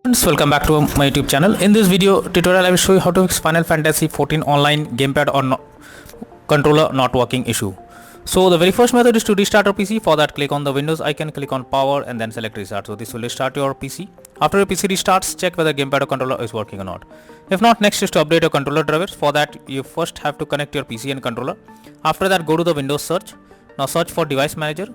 Friends, welcome back to my YouTube channel. In this video tutorial I will show you how to fix Final Fantasy XIV Online gamepad or controller not working issue. So the very first method is to restart your PC. For that, click on the Windows icon, click on power and then select restart. So this will restart your PC. After your PC restarts, check whether gamepad or controller is working or not. If not, next is to update your controller drivers. For that, you first have to connect your PC and controller. After that, go to the Windows search. Now search for device manager.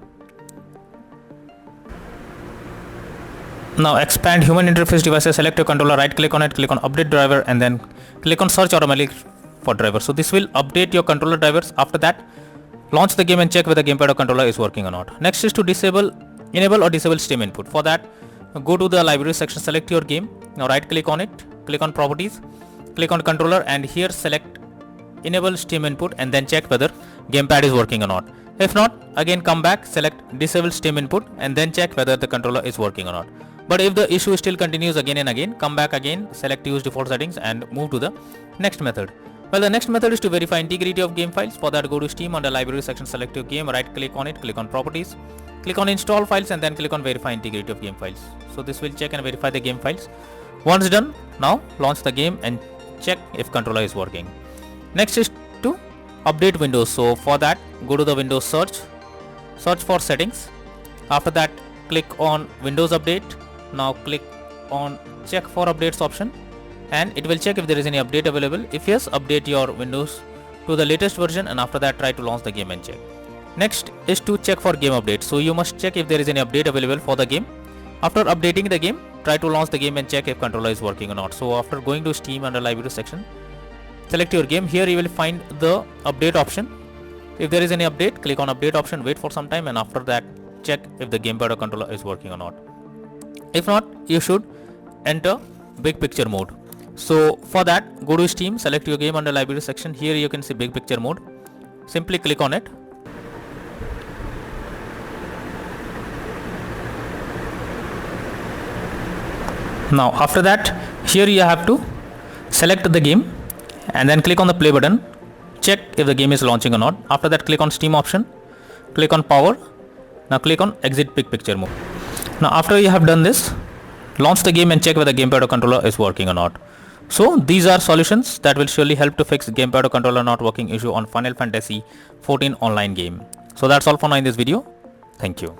Now expand human interface devices, select your controller, right click on it, click on update driver and then click on search automatically for driver. So this will update your controller drivers. After that, launch the game and check whether gamepad or controller is working or not. Next is to enable or disable Steam input. For that, go to the library section, select your game. Now right click on it, click on properties, click on controller and here select enable Steam input and then check whether gamepad is working or not. If not, again come back, select disable Steam input and then check whether the controller is working or not. But if the issue still continues again and again, come back again, select use default settings and move to the next method. Well, the next method is to verify integrity of game files. For that, go to Steam, under library section, select your game, right click on it, click on properties, click on install files and then click on verify integrity of game files. So this will check and verify the game files. Once done, now launch the game and check if controller is working. Next is to update Windows. So for that, go to the Windows search for settings. After that, click on Windows update. Now click on check for updates option and it will check if there is any update available. If yes, update your Windows to the latest version and after that try to launch the game and check. Next is to check for game updates. So you must check if there is any update available for the game. After updating the game, try to launch the game and check if controller is working or not. So after going to Steam under library section, select your game. Here you will find the update option. If there is any update, click on update option, wait for some time and after that check if the gamepad or controller is working or not. If not, you should enter big picture mode. So for that, go to Steam, select your game under library section. Here you can see big picture mode. Simply click on it. Now after that, here you have to select the game and then click on the play button. Check if the game is launching or not. After that, click on Steam option, click on power. Now click on exit big picture mode. Now after you have done this, launch the game and check whether gamepad or controller is working or not. So these are solutions that will surely help to fix gamepad or controller not working issue on Final Fantasy XIV Online game. So that's all for now in this video. Thank you.